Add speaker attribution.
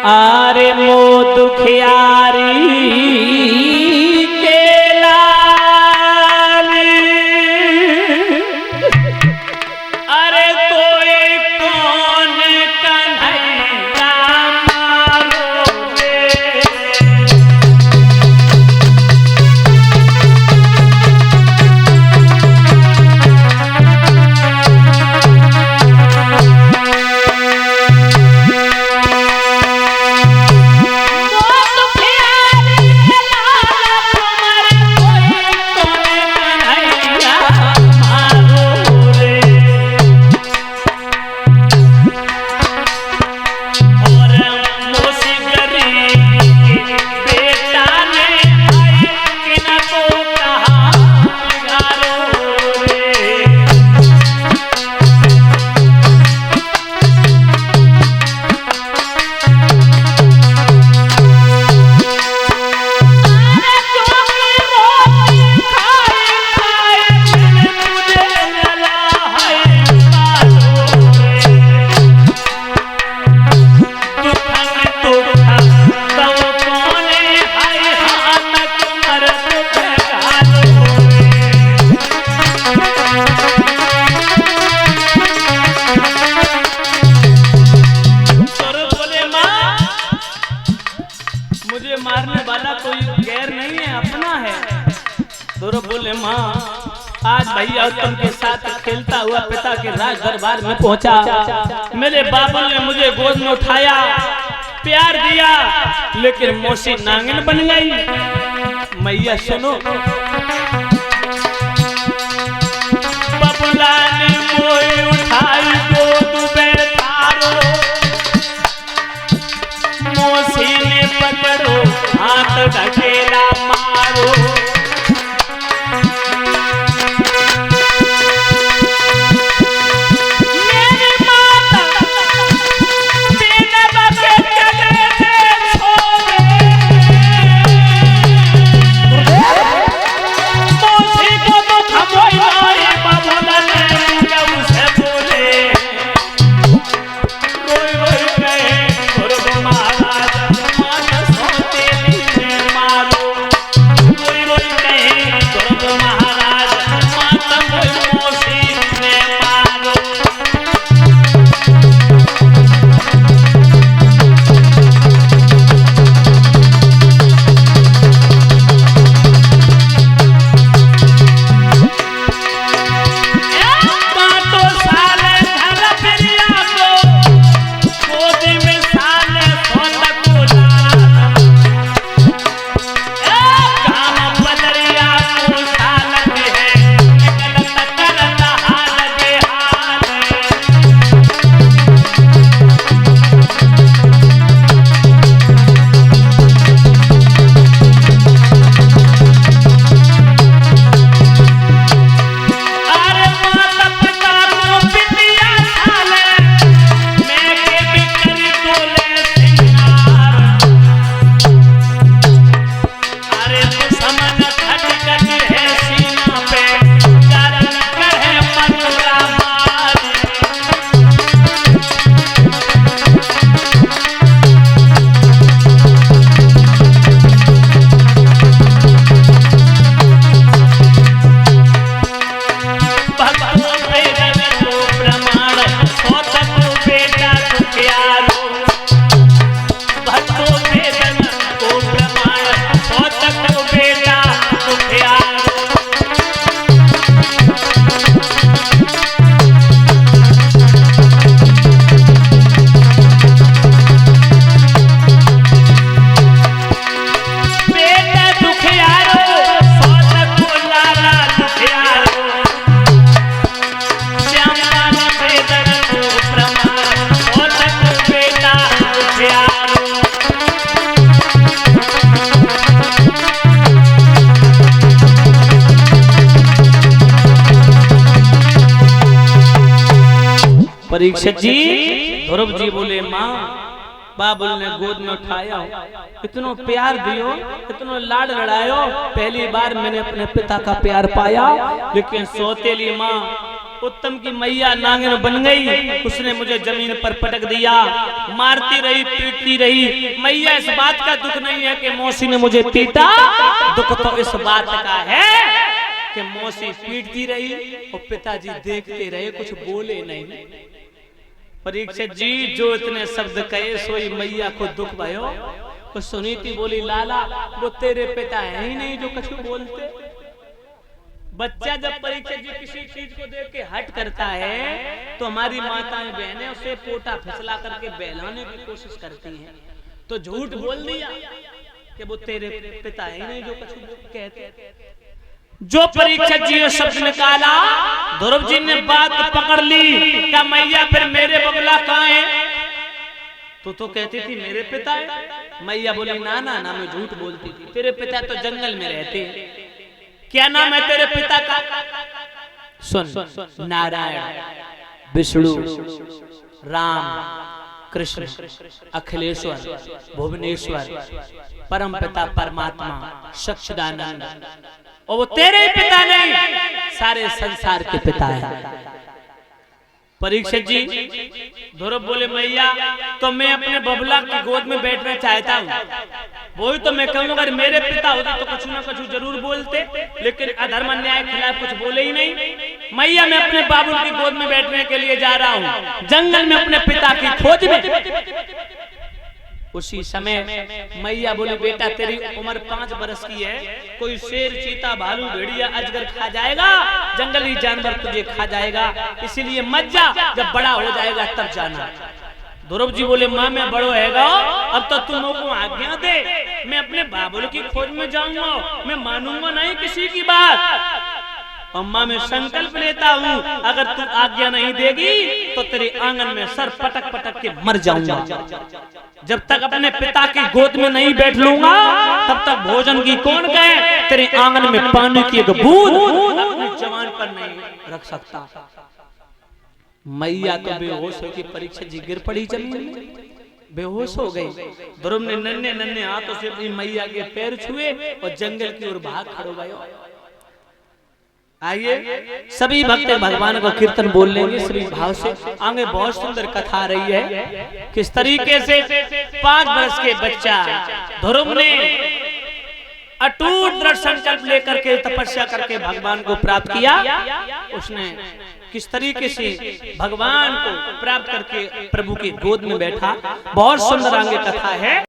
Speaker 1: आरे मो दुखियारी के लाल अरे कोई कौन कन्हैया मारो रे मारने वाला कोई गैर नहीं है, अपना है। दोनों बोले माँ आज भैया उत्तम के साथ खेलता हुआ पिता के राज दरबार में पहुंचा। मेरे बाबुल ने मुझे गोद में उठाया, प्यार दिया, लेकिन मौसी नांगन बन गई। मैया सुनो, बबुला ने मोई उठाई गोद में थारो, मौसी ने पकड़ो हाथ ढकेला मारो। मेरी माता बिना बके चले थे छोड़े, मौसी को तो खबोई नहीं बबुला ने जब से बोले, रोई रोई कहे गुरु महाराज परीक्षित जी, ध्रुव जी बोले माँ बाबुल ने गोद में उठाया, इतना प्यार दियो, इतना लाड लड़ायो, पहली बार मैंने अपने पिता का प्यार पाया। लेकिन सौतेली माँ उत्तम की मैया नागिन बन गई, उसने मुझे जमीन पर पटक दिया, मारती रही पीटती रही। मैया इस बात का दुख नहीं है कि मौसी ने मुझे पीटा, दुख तो इस बात का है कि मौसी पीटती रही और पिताजी देखते रहे, कुछ बोले नहीं। परीक्षित जी जो इतने शब्द कहे सोई मैया को दुख भयो। तो सुनीति बोली लाला वो तेरे पिता है ही नहीं जो कुछ बोलते। बच्चा जब परीक्षित जी किसी चीज को देख के हट करता है तो हमारी माताएं बहनें उसे पोटा फिसला करके बहलाने की कोशिश करती हैं। तो झूठ बोल दिया कि वो तेरे पिता है ही नहीं जो कुछ कहते। जो परीक्षित जी ने शब्द निकाला, ध्रुव जी ने बात पकड़ ली। क्या मैया फिर मेरे बबला कहाँ है? तो कहती थी मेरे पिता है। मैया बोली ना ना ना मैं झूठ बोलती थी, तेरे पिता तो जंगल में रहते। क्या नाम है तेरे पिता का? सुन, नारायण, विष्णु, राम, कृष्ण, अखिलेश्वर, भुवनेश्वर, परम पिता परमात्मा सच्चिदानंद। और वो तेरे पिता नहीं, सारे संसार के पिता है। परीक्षित जी ध्रुव बोले मैया तो मैं अपने बबला की गोद में बैठना चाहता हूँ। वही तो मैं कहूँगा अगर मेरे पिता होते तो कुछ ना कुछ जरूर बोलते, लेकिन अधर्म अन्याय के खिलाफ कुछ बोले ही नहीं। मैया मैं अपने बाबू की गोद में बैठने के लिए जा रहा हूँ, जंगल में अपने पिता की खोज में। उसी समय मैया बोले बेटा तेरी उम्र 5 बरस की है, कोई शेर, चीता, भालू, भेड़िया, अजगर खा जाएगा, जंगली जानवर तुझे खा जाएगा, इसीलिए मत जा, जब बड़ा हो जाएगा तब जाना। ध्रुव जी बोले माँ मैं बड़ो हैगा, अब तो तुम को आज्ञा दे, मैं अपने बाबुल की खोज में जाऊंगा, मैं मानूंगा नहीं किसी की बात। अम्मा मैं संकल्प लेता हूँ अगर तू आज्ञा नहीं देगी तो तेरे आंगन में सर पटक पटक के मर जाऊंगा। जब तक अपने पिता की गोद में नहीं बैठ लूंगा तब तक भोजन की कौन कहे, तेरे आंगन में पानी की एक बूंद अपनी जवान पर नहीं रख सकता। मैया तो बेहोश होकर परीक्षित जी गिर पड़ी जमीन में, बेहोश हो गई। ध्रुव ने नन्हे नन्हे हाथों से अपनी मैया के पैर छुए और जंगल की ओर भाग खड़ो गए। आइए सभी भक्त भगवान का कीर्तन बोल लेंगे सभी भाव से। आगे बहुत सुंदर कथा आ रही है, किस तरीके से 5 वर्ष के बच्चा ध्रुव ने अटूट दृढ़ संकल्प लेकर के तपस्या करके भगवान को प्राप्त किया। उसने किस तरीके से भगवान को प्राप्त करके प्रभु की गोद में बैठा, बहुत सुंदर आगे कथा है।